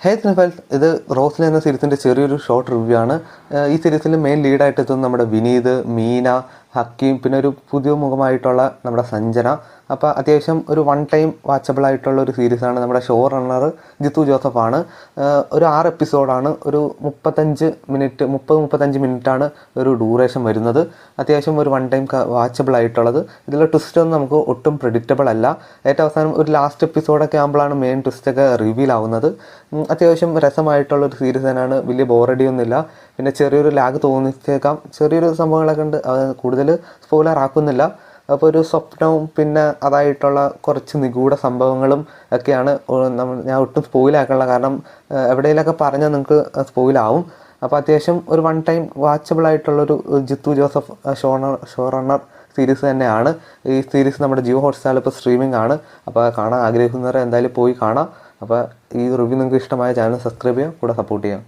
ഹേ ത്രിഫൽ, ഇത് റോസ്ലി എന്ന സീരീസിൻ്റെ ചെറിയൊരു ഷോർട്ട് റിവ്യൂ ആണ്. ഈ സീരീസിൽ മെയിൻ ലീഡായിട്ട് എത്തുന്നത് നമ്മുടെ വിനീത്, മീന, ഹക്കീം, പിന്നെ ഒരു പുതിയ മുഖമായിട്ടുള്ള നമ്മുടെ സഞ്ജന. അപ്പോൾ അത്യാവശ്യം ഒരു വൺ ടൈം വാച്ചബിൾ ആയിട്ടുള്ള ഒരു സീരീസാണ്. നമ്മുടെ ഷോ റണ്ണർ ജിത്തു ജോസഫാണ്. ഒരു 6 എപ്പിസോഡാണ്. ഒരു 35 മിനിറ്റാണ് ഒരു ഡ്യൂറേഷൻ വരുന്നത്. അത്യാവശ്യം ഒരു വൺ ടൈം വാച്ചബിൾ ആയിട്ടുള്ളത്. ഇതിലെ ട്വിസ്റ്റൊന്നും നമുക്ക് ഒട്ടും പ്രെഡിക്റ്റബിൾ അല്ല. ഏറ്റവും അവസാനം ഒരു ലാസ്റ്റ് എപ്പിസോഡൊക്കെ ആകുമ്പോഴാണ് മെയിൻ ട്വിസ്റ്റൊക്കെ റിവീൽ ആവുന്നത്. അത്യാവശ്യം രസമായിട്ടുള്ളൊരു സീരീസ് തന്നെയാണ്. വലിയ ബോറടിയൊന്നുമില്ല. പിന്നെ ചെറിയൊരു ലാഗ് തോന്നിച്ചേക്കാം. ചെറിയൊരു സംഭവങ്ങളൊക്കെ ഉണ്ട്. കൂടുതൽ സ്പോയിലർ ആക്കുന്നില്ല. അപ്പോൾ ഒരു സ്വപ്നവും പിന്നെ അതായിട്ടുള്ള കുറച്ച് നിഗൂഢ സംഭവങ്ങളും ഒക്കെയാണ്. ഞാൻ ഒട്ടും സ്പോയിലാക്കാനുള്ള കാരണം എവിടെയെങ്കിലൊക്കെ പറഞ്ഞാൽ നിങ്ങൾക്ക് സ്പോയിലാവും. അപ്പോൾ അത്യാവശ്യം ഒരു വൺ ടൈം വാച്ചബിൾ ആയിട്ടുള്ളൊരു Jeethu Joseph show runner series തന്നെയാണ്. ഈ സീരീസ് നമ്മുടെ ജിയോ ഹോട്ട്സ്റ്റാറിൽ ഇപ്പോൾ സ്ട്രീമിംഗ് ആണ്. അപ്പോൾ കാണാൻ ആഗ്രഹിക്കുന്നവരെ എന്തായാലും പോയി കാണാം. അപ്പോൾ ഈ റിവ്യൂ നിങ്ങൾക്ക് ഇഷ്ടമായ ചാനൽ സബ്സ്ക്രൈബ് ചെയ്യുക, കൂടെ സപ്പോർട്ട് ചെയ്യാം.